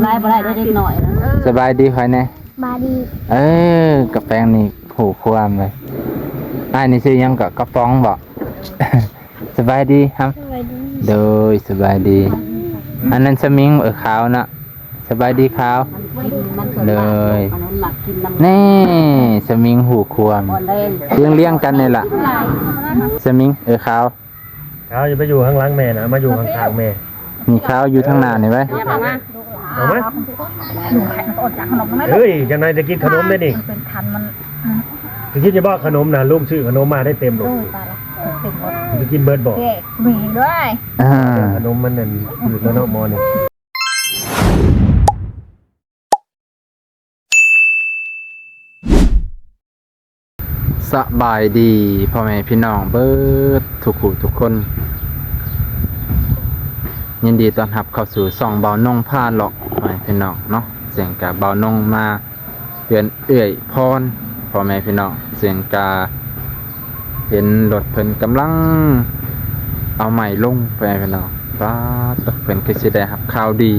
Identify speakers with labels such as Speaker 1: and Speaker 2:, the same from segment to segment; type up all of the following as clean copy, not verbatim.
Speaker 1: ไล่บ่ได้เด็กหน่อย
Speaker 2: สบายดีค่อยแน่
Speaker 3: บาดี
Speaker 2: กับแฟงนี่ผูกความเลยนี่ชื่อยังกับกระป๋องบอก สบายดีครับโดยสบายดีอันนั้นสมิงขาวนะสบายดีขาวเลยนี่สมิงหูความเลี้ยงกันนี่แหละสมิงขาว
Speaker 4: ขาวอย่าไปอยู่ข้างหลังแม่นะมาอยู่ข้างๆแม่
Speaker 2: มีขาวอยู่ทางหน้านี่ไว้
Speaker 4: เอาไหมเฮ้ยจังไหนจะกินขนมได้ดิจะกินจะบอกขนมนะลูกชื่อขนมมาได้เต็มเลยจะกินเบิร์ดบอก
Speaker 3: มีด้วย
Speaker 4: ขนมมันนั่นอยู่แล้วนอกมอนี่
Speaker 2: สบายดีพ่อแม่พี่น้องเบิดทุกผู้ทุกคนยินดีต้อนรับเข้าสู่ส่องเบานงพาเลาะพ่อแม่พี่น้องเนาะเสียงกาเบานงมาเพื่อนเอื่อยพรพ่อแม่พี่น้องเสียงกาเห็นรถเพิ่นกำลังเอาใหม่ลงพ่อแม่พี่น้องฟ้าตกเพิ่นคือสิได้รับข่าวดี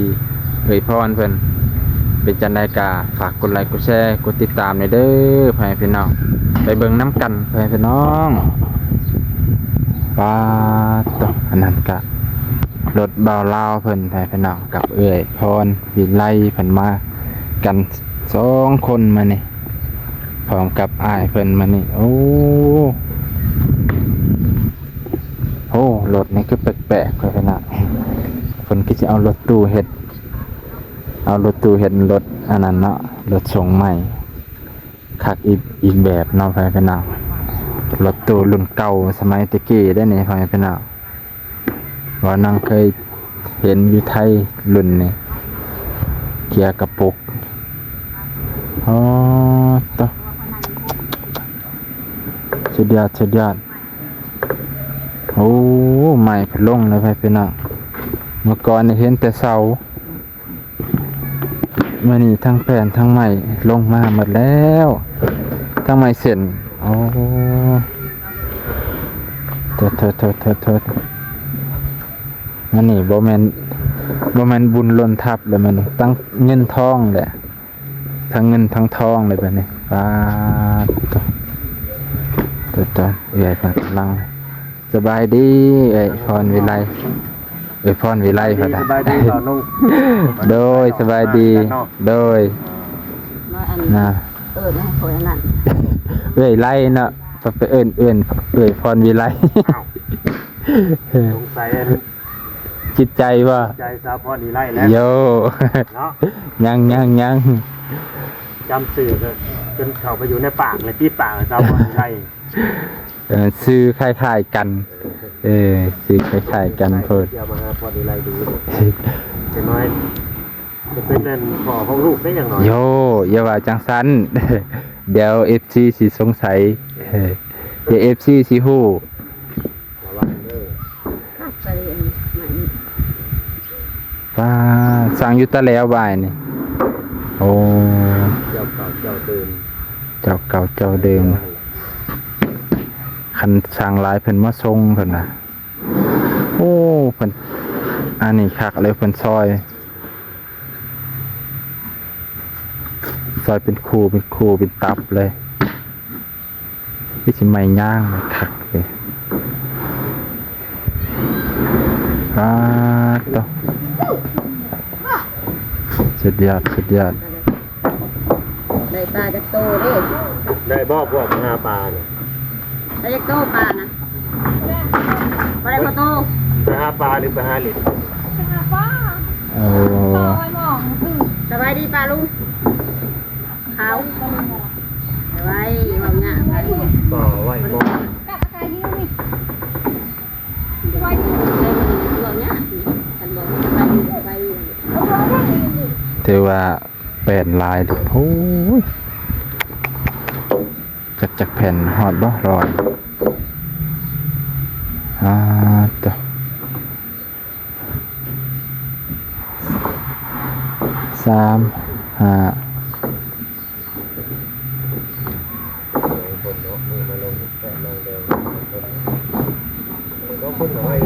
Speaker 2: เอื่อยพรเพิ่นเป็นจังได๋กาฝากกดไลค์กดแชร์กดติดตามให้เด้อพ่อแม่พี่น้องไปเบิ่งน้ำกันพ่อแม่พี่น้องฟ้าตกอันนั้นกะรถเบาลาวเพิ่นไปพี่น้องกับเอื้อยพรวิไลเพิ่นมากัน2คนมานี่พร้อมกับอ้ายเพิ่นมานี่โอ้รถนี่คือแปลกๆเลยพี่น้องเพิ่นก็สิเอารถตู้เฮ็ดรถอันนั้นเนาะรถส่งใหม่คักอีกแบบเนาะพี่น้องรถตู้รุ่นเก่าสมัยตะกี้ได้นี่พี่น้องว่านั่งเคยเห็นอยู่ไทยรุ่นนี่เกียร์กระปุกต่อสุดยอดโอ้ใหม่พลงเลยพี่น้องเมื่อก่อนเห็นแต่เสามื่อนี้ทั้งแผ่นทั้งใหม่ลงมาหมดแล้วทั้งใหม่เสร็จโอ้โทษมันนี่บ่แม่นบุญล้นทับเลยมันนี่ตั้งเงินทองแหละทั้งเงินทั้งทองเลยแบบนี้ป้าตัวเอื้อยกำลังสบายดีเอ้ยพรวิไลพรวิไลพอได้โดยสบายดีโดยนะเอ้ยไล่เนาะไปเอิ้นเอ้ยพรวิไล
Speaker 4: สงสัย
Speaker 2: จิตใจว่า
Speaker 4: ใจสาวพรวิไลแล้ว
Speaker 2: โยเนาะยัง
Speaker 4: จำสื่อจนเข้าไปอยู่ในปากเลยที่ปากสาวพรวิไล
Speaker 2: ซื้อคล้ายๆกันซื้อคล้ายๆกันเพิ่น
Speaker 4: เดี๋ยวมาหาพรวิไลดูจะน้อยจะเป็นนั่นขอของลูกได้อย่างน้อย
Speaker 2: โยอย่าว่าจังซั้นเดี๋ยว FC สิสงสัยเดี๋ยว FC สิฮู้ป้าสั่งอยู่ตะแล้วบ่ายนี่โอ้
Speaker 4: เจ้าเก่าเจ้าเดิม
Speaker 2: คันสั่งหลายเพิ่นมาส่งเพิ่นน่ะโอ้เพิ่นอันนี้คักเลยเพิ่นซอยเป็นคู่เป็นตับเลยที่สิไม่ย่างคักเลยต่อสุดยอด
Speaker 1: ได้ปลาจากโตเด้
Speaker 4: ได้บ่พวกหาปลาเนี่ย
Speaker 1: ได้จากโตปลานะบ่ได้พอโต
Speaker 4: ไปหาปลาหรือไปหาเหล็ก
Speaker 3: ไปหาปลา
Speaker 1: สบายดีปลาลุงเขาไว้วางเงี้ย
Speaker 4: บ่ไว้บ่
Speaker 3: กับอะไรนี่นี่ไว้
Speaker 1: วางเงี้ยฉันบอกไป
Speaker 2: ถือว่าแผ่นลายโอ้ยจากแผ่นหอดบ่รอยต่อ3 5
Speaker 4: คนน้อย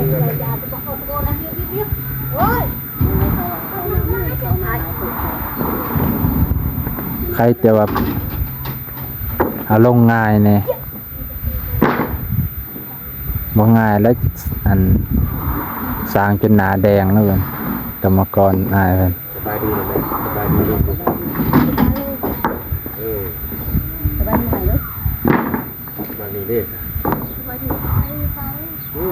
Speaker 3: โอ้ย
Speaker 2: ใครแต่ว่าเอาลงง่ายเนี่ยบ่ง่ายแล้วอันสร้างจนหนาแดงแล้วเพิ่นกรรมกรอายเพิ่น
Speaker 4: สบายดีไหมสบายดีลูกเออ
Speaker 1: สบายดีไหมลูก
Speaker 4: บางนี้เด้โอ้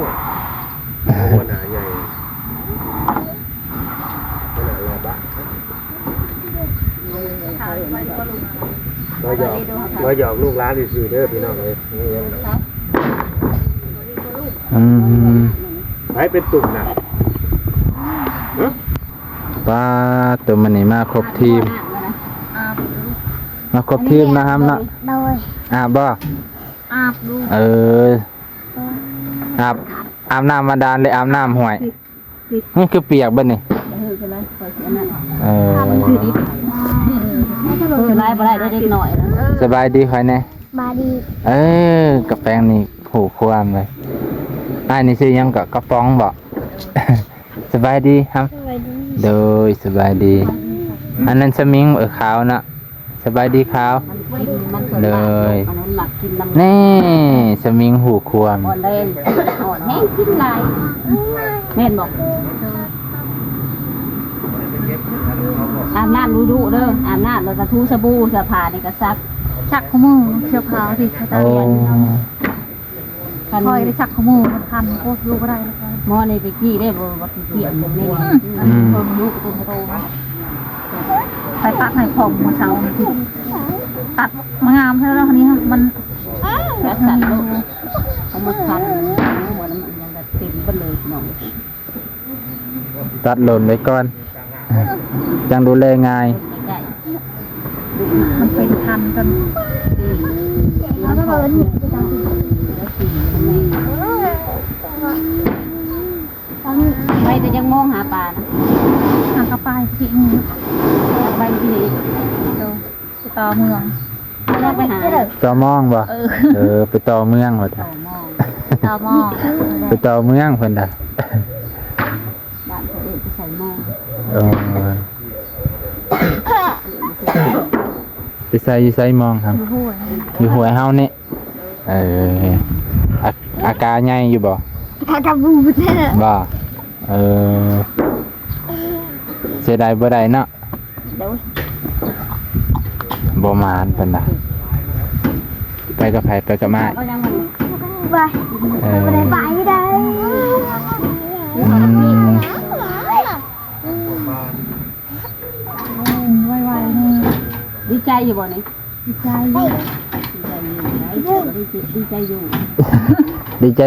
Speaker 4: หัวหนาใหญ่หัวหนาลาบะเราหยอกลูกร้านซื่อๆเด้อพี่น้องเลยนี่ยัง ไปเป็นตุ่มนะฮะ
Speaker 2: ว่าตัวมันนี่มาครบทีม มาครบทีมนะครับเนาะ
Speaker 3: โดย
Speaker 2: อาบบ่
Speaker 1: อาบดู
Speaker 2: อาบน้ำมาดานเลยอาบน้ำห่วยนี่คือเปียกบ่นี่
Speaker 1: คือไรคอยเสียนั่น
Speaker 2: คือดิ
Speaker 1: คือไรบ่ได้ได้เด็กหน่อยนะ
Speaker 2: สบายดีค่อยแน่
Speaker 3: มาดี
Speaker 2: กระแปงนี่ผูกความเลยนี่ชื่อยังกระป๋องบ่ สบายดีครับ
Speaker 3: สวัสดี
Speaker 2: โดยสบายดี อันนั้นสมิงขาวนะสบายดีขาว
Speaker 1: มัน
Speaker 2: เลย
Speaker 1: อันนั้นหมักกินน้ำ
Speaker 2: นี่สมิงหูความ
Speaker 1: อ่อนแรงอ่อนแห้งกินไรแม่นบอกอาบน้ำดูเด้ออาบน้ำแล้วก็ทูสบู่เสื้อผ้านี่ก็ซัก
Speaker 3: ชักขมือเชือกเท้าที่เขาจะ
Speaker 2: โอ้
Speaker 3: เรียนคอยได้ชักขมือมันคันโคตรลูกก็ได้นะคะ
Speaker 1: หมอในไปกี้ได้บ่บ่เกี่ยวผมนี่คนลูกคนโต
Speaker 3: ไปตัดให้ผมมาเช้าตัดมางามใช่แล้วคนนี้ค่ะมัน
Speaker 1: รักษาโรคเอามาคันหัวน้ำมันยังแบบเต็มไปเลยน้อง
Speaker 2: ตัดหล่นไว้ก่อน จังดูแลง่าย
Speaker 1: ใหญ่
Speaker 3: มันเป็นคันจน
Speaker 1: แล้วก็เลยไปแต่ยังมองหาปลานะ
Speaker 3: หางกระปายที่นี่
Speaker 1: ไปที่นี่
Speaker 3: เดี๋ยวไปต่อเมือง
Speaker 1: แรกไปหา
Speaker 2: ต่อมองบ่ไปต่อเมืองบ่จ้ะ
Speaker 1: ต่อหม้อ
Speaker 3: ต่อหม้อ
Speaker 2: ไปต่อเมืองเพิ่นน่ะ
Speaker 1: บ้านเขาเองไปใส่หม้อ
Speaker 2: ไปใส่อยู่ไสมองครับ
Speaker 3: ห้วย
Speaker 2: อยู่หัวยเฮานี่อาการใหญ่อยู่บ่
Speaker 3: ถ้าจะบูบเนี่ย
Speaker 2: บ่เสียดายบ่ได้เนาะ
Speaker 1: เดี๋ยว
Speaker 2: บ่มานเพิ่นน่ะไปกับไผไปกับมา
Speaker 1: ก็ยังมัน
Speaker 3: ไปไม่ได้ไปไม่ได้ ไวๆนี่
Speaker 1: ดีใจอยู่บ่นี่
Speaker 3: ดีใจ
Speaker 1: ดีใจอยู่
Speaker 2: ดีใจ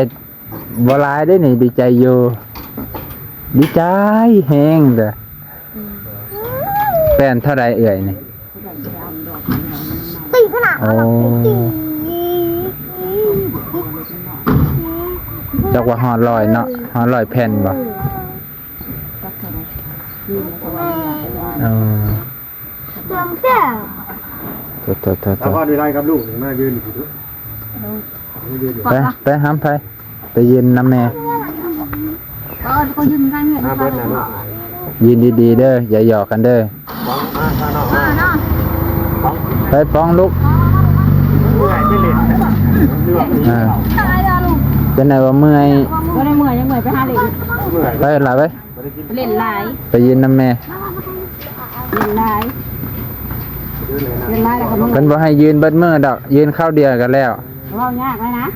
Speaker 2: บ่หลายเด้นี่ดีใจอยู่ดีใจแฮงเด้อแฟนเท่าใดเอ่ยนี่
Speaker 3: ตีขนาด
Speaker 2: โอ้จักว่าฮอดร้อยเนาะฮอดร้อยแผ่นบ่
Speaker 1: ก็แค่ยืนแล้วก็ว่า
Speaker 2: เออ
Speaker 3: เติมเจ้า
Speaker 4: ถ้าพ่อได้ไล่กับลูกนี่มายืนอยู่ด้วยยืนอยู่
Speaker 2: ไปห้ามไปยืนน้ำแน่
Speaker 3: ก็ยืนกันเนี่ย
Speaker 4: มาเบิดนะลูก
Speaker 2: ยืนดีๆเด้ออย่าหยอกกันเด้อ
Speaker 4: ฟ้องมาข้างนอกมา
Speaker 3: เนาะ
Speaker 4: ฟ้อง
Speaker 2: ไปฟ้องลูก
Speaker 4: เมื่อยไม่เล่นเลือกนี่
Speaker 3: ตายแล้วลูก
Speaker 2: เป็นไงว่าเมื่อย
Speaker 1: ก็ได้เมื่อยยังเมื่อยไปหาเล่น
Speaker 4: เมื่อย
Speaker 2: ไปหล่ะไป
Speaker 4: ไม่ได้กิน
Speaker 1: เล่นลาย
Speaker 2: ไปยืนน้ำแน่
Speaker 1: เล่นลาย
Speaker 4: ยืนเลยนะ
Speaker 1: เล่นลายแล้วก็มึง
Speaker 2: เพิ่นบ่ให้ยืนเบิดมือดอกยืนเข้าเดียวกันแล้ว
Speaker 1: เรายากเลยนะ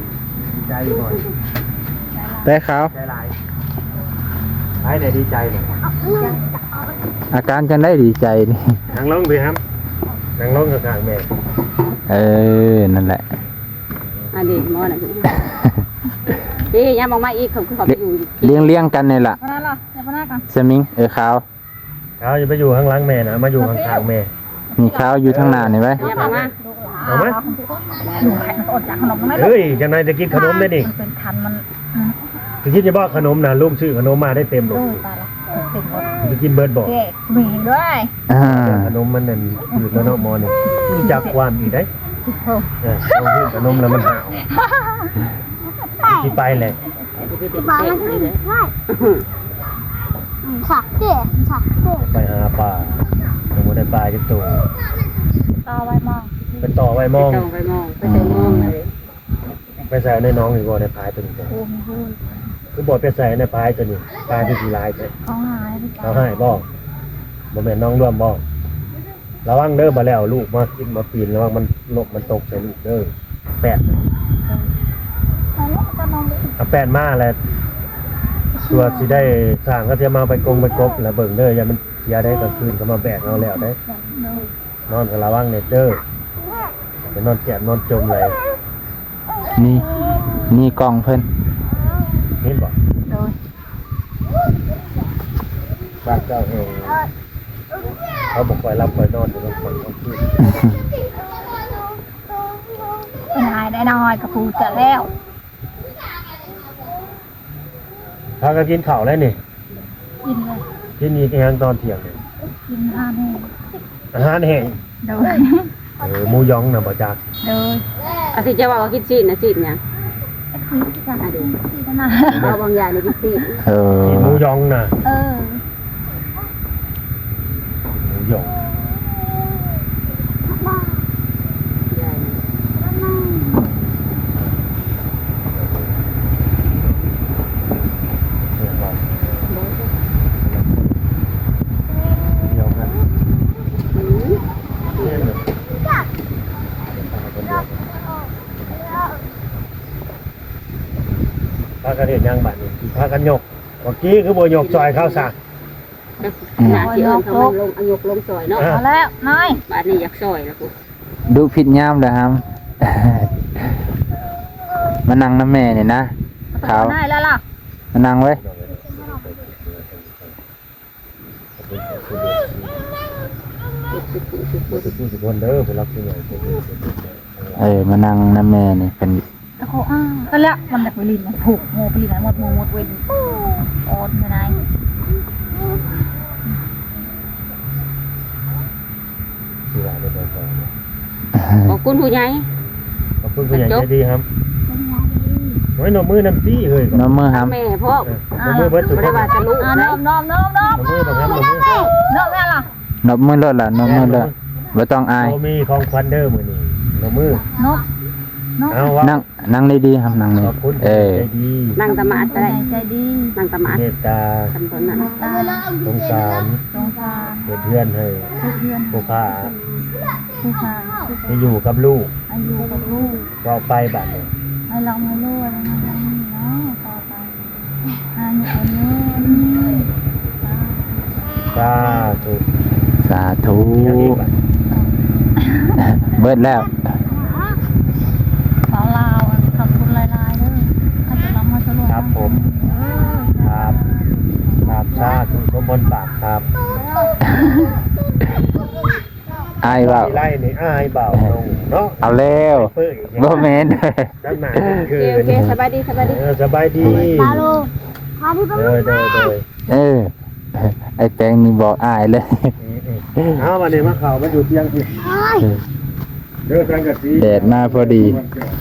Speaker 4: ใจอยู่บ่อย
Speaker 2: ได้เขา
Speaker 4: ใจลายไอ้ไหนดีใจเลย
Speaker 2: อาการจังได้ดีใจนี่
Speaker 4: นั่งลงไปครับนั่งลงกับทางแม่
Speaker 2: นั่นแหละ
Speaker 1: อันนี้มอนะพี่ยังมองมาอีกเขาคือเขาไปอยู่
Speaker 2: เลี้ยงกันนี่ล่ะ
Speaker 3: พนักเหรอเดี๋ยวพนักก่อน
Speaker 2: สมิงขาว
Speaker 4: เขาจะไปอยู่ข้างหลังแม่นะมาอยู่ข้างทางแม่
Speaker 2: มีขาวอยู่ทางหน้านี่ไว้
Speaker 1: ยังมองมา
Speaker 4: เอาไหม
Speaker 3: หนูแข็งอดจากขนมไม่ได้
Speaker 4: เฮ้ยจังไหนจะกินขนมได้ดิ
Speaker 3: มันเป็นคันมัน
Speaker 4: จะคิดจะบอกขนมนะลูกชื่อขนมมาได้เต็มหมด
Speaker 3: โดยตายละเต็มหมด
Speaker 4: จะกินเบิร์ดบอก
Speaker 3: เด็กมีด้วย
Speaker 4: ขนมมันนั่นอยู่แล้วเนาะมอนี่จากความอีกได้เอาขึ้นขนมแล้วมันห่าวที่ไปเลย
Speaker 3: ปลามันขึ้นได้สักเด็กสักเด็ก
Speaker 4: ไปหาปลายังไม่ได้ปลาจักตัว
Speaker 3: ต ต่อไว้มอง
Speaker 4: เป็นต่อไว้มอง
Speaker 1: ต้องไปมองไปใส่มองเลย
Speaker 4: ไปใส่ในน้องนี่บ่ในพายตัวนี้
Speaker 3: โอ้มีพูด
Speaker 4: คือบ่ไปใส่ในพายตัวนี้พายที่สีลายเด้
Speaker 3: เขาหายไป
Speaker 4: เอาให้บ่บ่แม่นน้องร่วมบ่ระวังเด้อบ่แล้วลูกมากินมาปีนระวังมันลกมันตกใส่ลูกเด้อแปด
Speaker 3: แต่แล้วก็นอนเลย
Speaker 4: เอาแปดมาแล้วตัวสิได้สร้างก็จะมาไปกงไปกบแล้วเบิ่งเด้ออย่ามันเสียได้กลางคืนก็มาแบกเอาแล้วได้
Speaker 3: เลย
Speaker 4: นอนก็ระวังเน็ตเด้อจะนอนแกะนอนจมเลย
Speaker 2: นี่กล่องเพิ่น
Speaker 4: เห็นบ่
Speaker 3: โดย
Speaker 4: บ้านเจ้าเองเขาบอกคอยรับคอยนอนอยู่บนคนกลางคืน
Speaker 3: เป็นหายได้น้อยกับพูจะแล้ว
Speaker 4: พากันกินข้าวแล้วนี่
Speaker 3: กินเลย
Speaker 4: กินอีกอย่างตอนเที่ยงนี่
Speaker 3: กินห้าแน่
Speaker 4: อาหารแห้ง
Speaker 3: โดย
Speaker 4: หมูยองน่ะบ่จัก
Speaker 3: โดย
Speaker 1: อาสิจะว่ากินซีนนะซีนเนี่ย
Speaker 3: คือจะหาดูที่ขนาด
Speaker 1: เอาบางอย่างในกินซีน
Speaker 4: กินหมูยองน่ะ
Speaker 3: เออ
Speaker 4: หมูยองเนี่ยบ่ยองกันเนี่ยน่ะพากันเฮ็ดหยังบัดนี้พากันยกเมื่อกี้คือบ่ยกจอยข้าวสาก
Speaker 1: หน้าที่เอิญเขาลงอายกลงซอยเนาะ
Speaker 3: เอาแล้วน้อย
Speaker 1: บ้านนี้อยากซอยแล้วกู
Speaker 2: ดูผิดยามเลยครับ มานั่งน้ำแม่นี่นะเขา
Speaker 3: ได้แล้วล่ะ
Speaker 2: มานั่งไว้
Speaker 4: ทุกคนเด้อไปรับที่ไหน
Speaker 2: มานั่งน้ำแม่นี่เป็น
Speaker 3: แล้วเขาก็แล้วมันแบบไปลินนะถูกโมไปลินนะหมดเว้นโอนไปไหน
Speaker 4: ที่ร้านได้บ่อย
Speaker 1: ขอบคุณผู้ใหญ่
Speaker 4: ขอบคุณผู้ใหญ่ใจดีครับไว้หนมมือน้ำจี้เฮ้ย
Speaker 2: น้ำมือครับ
Speaker 1: แม่พ่อ
Speaker 4: หนมมือเบิดสุด
Speaker 1: ไม่ได้ว่าจะลูก
Speaker 3: น้
Speaker 1: นะ
Speaker 3: มน้อมน้อมน้อม
Speaker 4: หนมมือบังคับหนมมือ
Speaker 3: น้อมแม่ล่ะ
Speaker 2: นบมือเลิศล่ะนบมือเลิศไม่ต้องอาย
Speaker 4: เรามีของควันเด้อมือนี่หนมมือ
Speaker 3: น้อมน้อม
Speaker 4: เอาวะ
Speaker 2: นั่งดีๆครับนั่งนี่
Speaker 4: ขอบคุณ
Speaker 2: เออ
Speaker 4: ใจดี
Speaker 1: นั่งตะมาดก็ได้
Speaker 3: ใจดี
Speaker 1: นั่งตะมาด
Speaker 4: เมตตา
Speaker 1: ทำตอนนั้น
Speaker 3: ตา
Speaker 4: สงสาร
Speaker 3: สงสาร
Speaker 4: เพื่อนให้
Speaker 3: เพื่อน
Speaker 4: ผู้ค้า
Speaker 3: ผู้ชาย
Speaker 4: ให้อยู่กับลูก
Speaker 3: อายุกับลูก
Speaker 4: ก็ไปบัดนี้
Speaker 3: ให้ลองให้ลูกอะไรเนาะต่อไปให้คนนู้น
Speaker 4: สาธุ
Speaker 2: สาธุ
Speaker 4: ยังอีกบัด
Speaker 2: เบิดแล้ว
Speaker 3: สาวลาวขอบคุณหลายๆเด้อให้จะรับมาสรุป
Speaker 4: ครับผมครับครับสาธุสมบูรณ์ปากครับ
Speaker 2: อายเปล่า
Speaker 4: ไล่นี่อ้ายเบาลงเนาะ
Speaker 2: เอาแล้ว
Speaker 4: เปื่อย
Speaker 2: บ่แม่น
Speaker 4: ด้านหน้าคื
Speaker 1: โอเคสบายดีสบายดี
Speaker 4: สบายดี
Speaker 3: ตาลูกพาที่บ้าน
Speaker 4: เด้อ
Speaker 2: เออ ไอ้แตงนี่บอกอายเลย
Speaker 4: เอาวันนี้มาข่าวมาอยู่เที่ยงที่เด้อสังกะสี
Speaker 2: แดดมาพอดี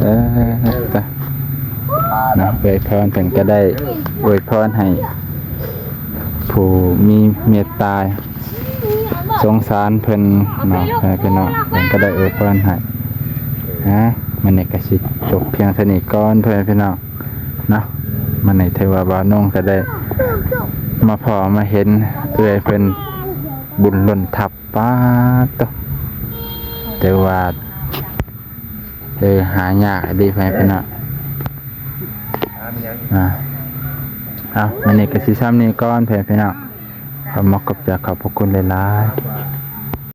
Speaker 2: เออไปนะอวยพรเพิ่นก็ได้อวยพรให้ ผู้มีเมตตาสงสารเพิ่นเนาะพี่น้องเพิ่นก็ได้อวยพรให้มันนี่ก็สิจบเพียงเท่านี้ก่อนเพื่อนพี่น้องเนาะมันนี่เทวาบานงก็ได้ มาพอมาเห็นเอื้อยเพิ่นบุญล้นทับป้าตแต่ว่าหายากดีไปพี่น้องเอามันนี่ก็สิซ้ำนี้ก่อนเพื่อนพี่น้องขอมากบจากขอบพระคุณหลายๆ